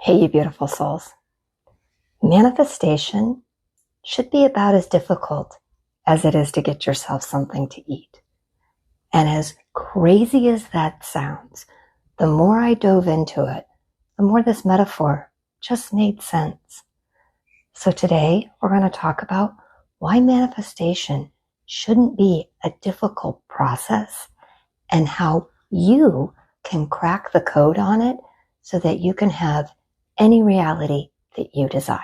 Hey, you beautiful souls. Manifestation should be about as difficult as it is to get yourself something to eat. And as crazy as that sounds, the more I dove into it, the more this metaphor just made sense. So today we're going to talk about why manifestation shouldn't be a difficult process and how you can crack the code on it so that you can have any reality that you desire.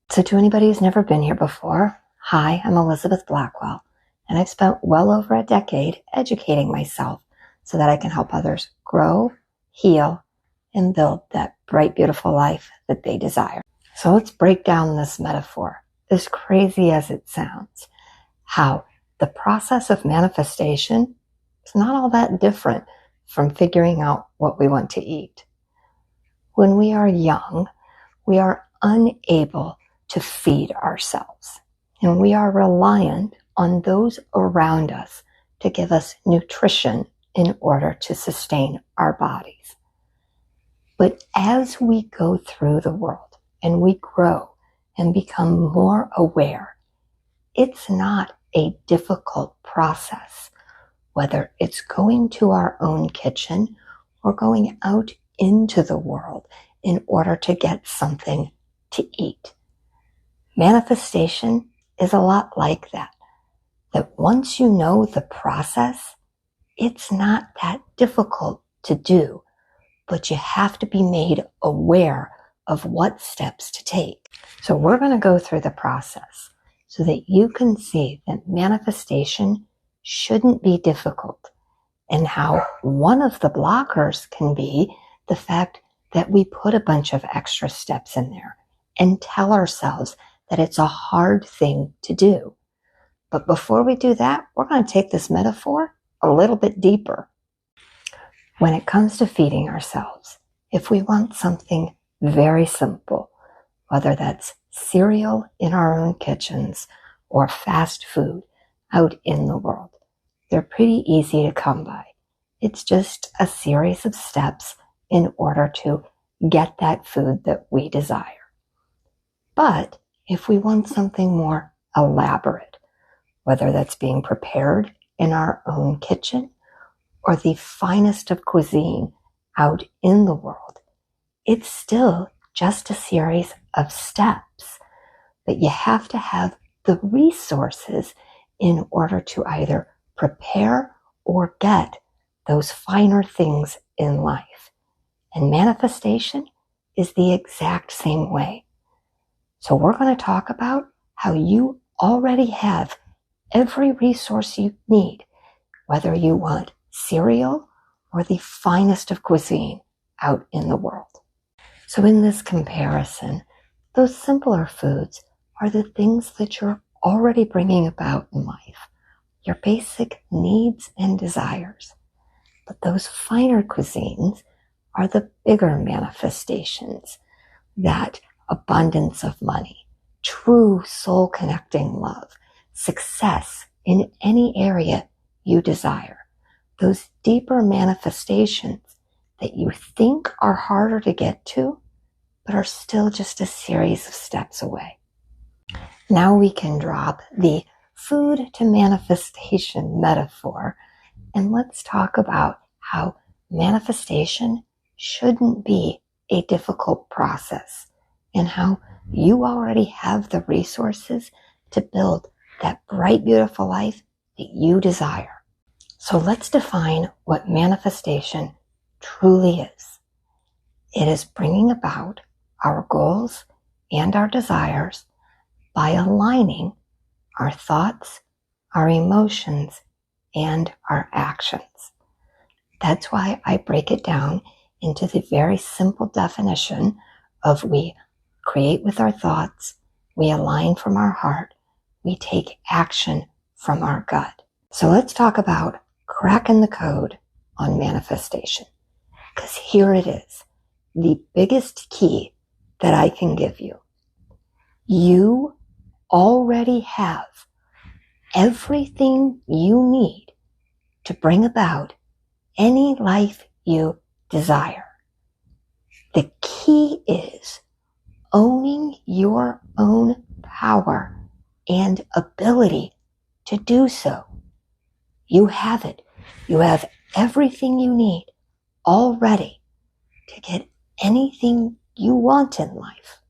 So to anybody who's never been here before, hi, I'm Elizabeth Blackwell, and I've spent well over a decade educating myself so that I can help others grow, heal, and build that bright, beautiful life that they desire. So let's break down this metaphor, as crazy as it sounds, how the process of manifestation is not all that different from figuring out what we want to eat. When we are young, we are unable to feed ourselves, and we are reliant on those around us to give us nutrition in order to sustain our bodies. But as we go through the world and we grow and become more aware, it's not a difficult process, whether it's going to our own kitchen or going out into the world in order to get something to eat. Manifestation is a lot like that once you know the process, it's not that difficult to do, but you have to be made aware of what steps to take. So we're going to go through the process so that you can see that manifestation shouldn't be difficult, and how one of the blockers can be the fact that we put a bunch of extra steps in there and tell ourselves that it's a hard thing to do. But before we do that, we're going to take this metaphor a little bit deeper. When it comes to feeding ourselves, if we want something very simple, whether that's cereal in our own kitchens or fast food out in the world, they're pretty easy to come by. It's just a series of steps in order to get that food that we desire. But if we want something more elaborate, whether that's being prepared in our own kitchen or the finest of cuisine out in the world, it's still just a series of steps. But you have to have the resources in order to either prepare or get those finer things in life. And manifestation is the exact same way. So we're going to talk about how you already have every resource you need, whether you want cereal or the finest of cuisine out in the world. So in this comparison, those simpler foods are the things that you're already bringing about in life, your basic needs and desires. But those finer cuisines are the bigger manifestations, that abundance of money, true soul-connecting love, success in any area you desire. Those deeper manifestations that you think are harder to get to, but are still just a series of steps away. Now we can drop the food to manifestation metaphor, and let's talk about how manifestation shouldn't be a difficult process, and how you already have the resources to build that bright, beautiful life that you desire. So let's define what manifestation truly is. It is bringing about our goals and our desires by aligning our thoughts, our emotions, and our actions. That's why I break it down into the very simple definition of we create with our thoughts, we align from our heart, we take action from our gut. So let's talk about cracking the code on manifestation. Because here it is, the biggest key that I can give you. You already have everything you need to bring about any life you desire. The key is owning your own power and ability to do so. You have it. You have everything you need already to get anything you want in life.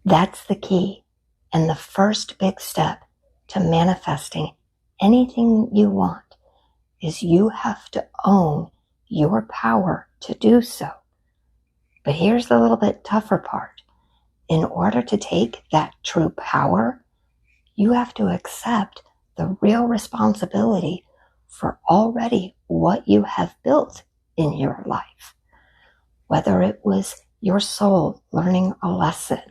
That's the key and the first big step to manifesting anything you want is you have to own your power to do so. But here's the little bit tougher part. In order to take that true power, you have to accept the real responsibility for already what you have built in your life. Whether it was your soul learning a lesson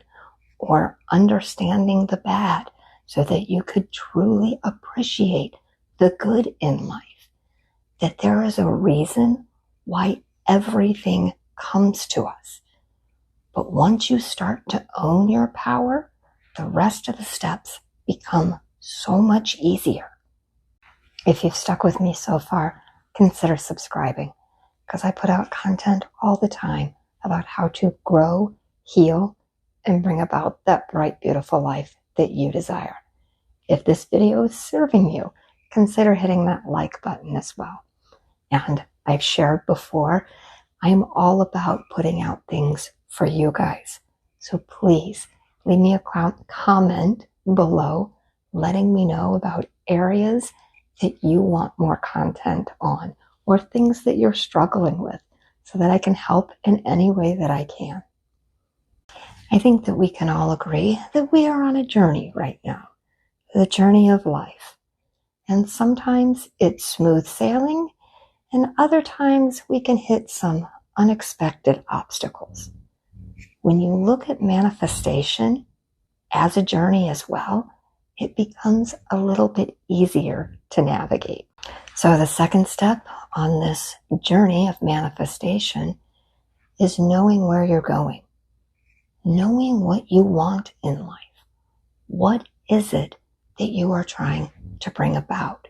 or understanding the bad so that you could truly appreciate the good in life, that there is a reason why everything comes to us. But once you start to own your power, the rest of the steps become so much easier. If you've stuck with me so far, consider subscribing, because I put out content all the time about how to grow, heal, and bring about that bright, beautiful life that you desire. If this video is serving you, consider hitting that like button as well. And I've shared before, I'm all about putting out things for you guys. So please leave me a comment below letting me know about areas that you want more content on or things that you're struggling with so that I can help in any way that I can. I think that we can all agree that we are on a journey right now, the journey of life. And sometimes it's smooth sailing, and other times we can hit some unexpected obstacles. When you look at manifestation as a journey as well, it becomes a little bit easier to navigate. So the second step on this journey of manifestation is knowing where you're going, knowing what you want in life. What is it that you are trying to bring about?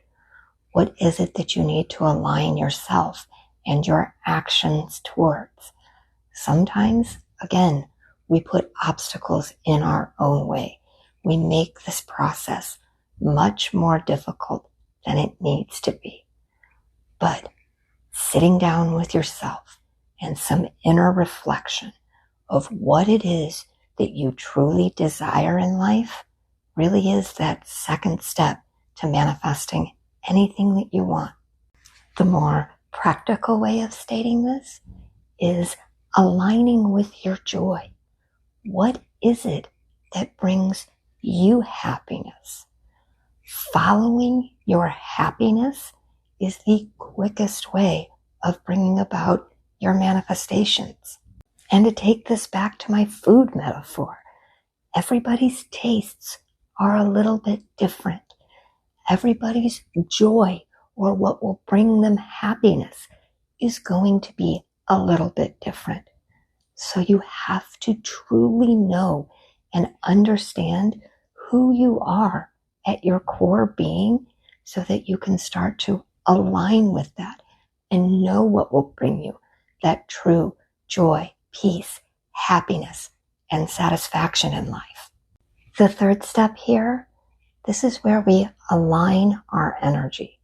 What is it that you need to align yourself and your actions towards? Sometimes, again, we put obstacles in our own way. We make this process much more difficult than it needs to be. But sitting down with yourself and some inner reflection of what it is that you truly desire in life really is that second step to manifesting anything that you want. The more practical way of stating this is aligning with your joy. What is it that brings you happiness? Following your happiness is the quickest way of bringing about your manifestations. And to take this back to my food metaphor, everybody's tastes are a little bit different. Everybody's joy or what will bring them happiness is going to be a little bit different. So you have to truly know and understand who you are at your core being so that you can start to align with that and know what will bring you that true joy, peace, happiness, and satisfaction in life. The third step here, this is where we align our energy.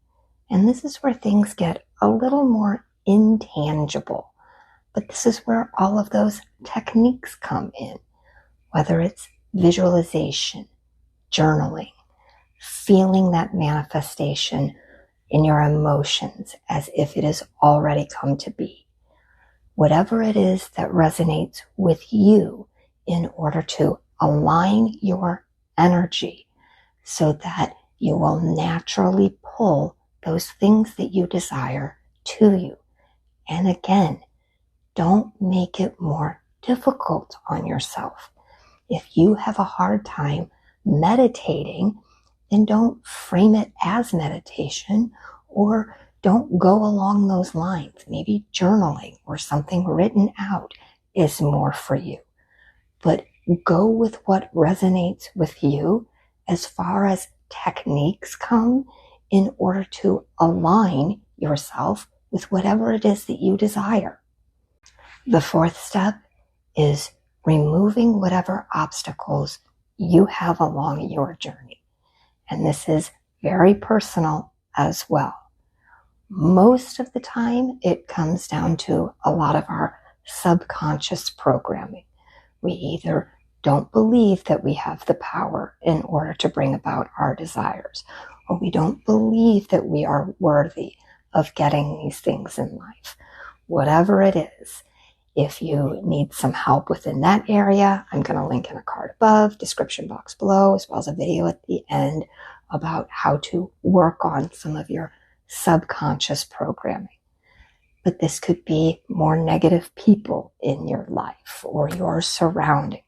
And this is where things get a little more intangible. But this is where all of those techniques come in, whether it's visualization, journaling, feeling that manifestation in your emotions as if it has already come to be. Whatever it is that resonates with you in order to align your energy so that you will naturally pull those things that you desire to you. And again, don't make it more difficult on yourself. If you have a hard time meditating, then don't frame it as meditation or don't go along those lines. Maybe journaling or something written out is more for you. But go with what resonates with you as far as techniques come in order to align yourself with whatever it is that you desire. The fourth step is removing whatever obstacles you have along your journey. And this is very personal as well. Most of the time, it comes down to a lot of our subconscious programming. We either don't believe that we have the power in order to bring about our desires, or we don't believe that we are worthy of getting these things in life. Whatever it is, if you need some help within that area, I'm going to link in a card above, description box below, as well as a video at the end about how to work on some of your subconscious programming. But this could be more negative people in your life or your surroundings.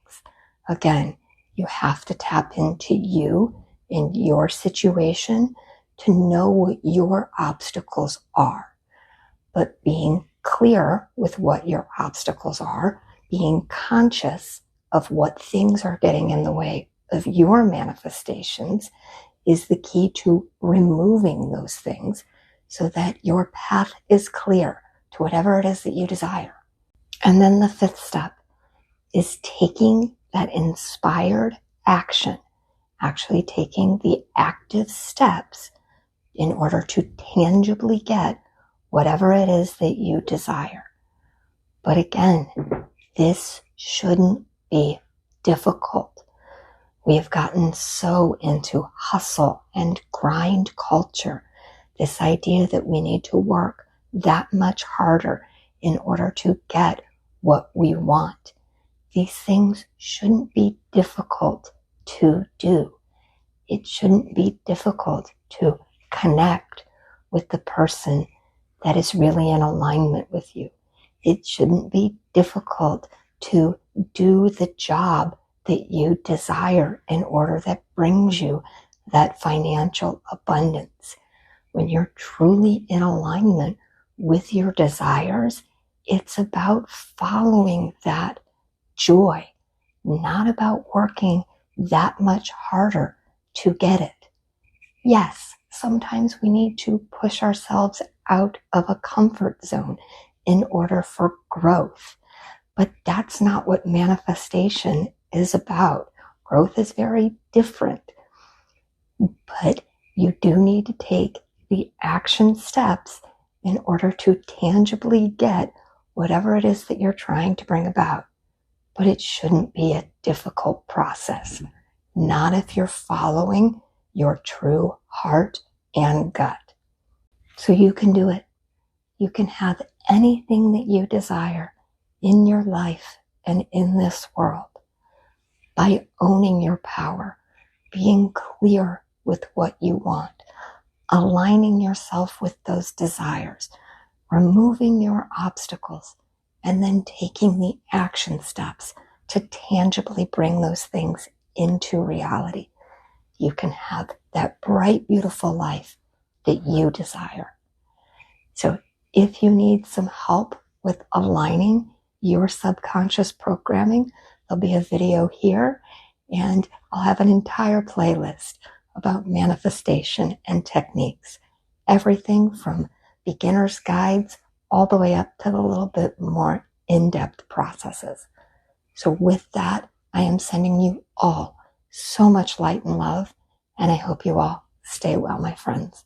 Again, you have to tap into you in your situation to know what your obstacles are. But being clear with what your obstacles are, being conscious of what things are getting in the way of your manifestations, is the key to removing those things so that your path is clear to whatever it is that you desire. And then the fifth step is taking that inspired action, actually taking the active steps in order to tangibly get whatever it is that you desire. But again, this shouldn't be difficult. We have gotten so into hustle and grind culture, this idea that we need to work that much harder in order to get what we want. These things shouldn't be difficult to do. It shouldn't be difficult to connect with the person that is really in alignment with you. It shouldn't be difficult to do the job that you desire in order that brings you that financial abundance. When you're truly in alignment with your desires, it's about following that joy, not about working that much harder to get it. Yes, sometimes we need to push ourselves out of a comfort zone in order for growth, but that's not what manifestation is about. Growth is very different, but you do need to take the action steps in order to tangibly get whatever it is that you're trying to bring about. But it shouldn't be a difficult process, not if you're following your true heart and gut. So you can do it. You can have anything that you desire in your life and in this world by owning your power, being clear with what you want, aligning yourself with those desires, removing your obstacles, and then taking the action steps to tangibly bring those things into reality. You can have that bright, beautiful life that you desire. So if you need some help with aligning your subconscious programming, there'll be a video here, and I'll have an entire playlist about manifestation and techniques. Everything from beginner's guides all the way up to the little bit more in-depth processes. So with that, I am sending you all so much light and love, and I hope you all stay well, my friends.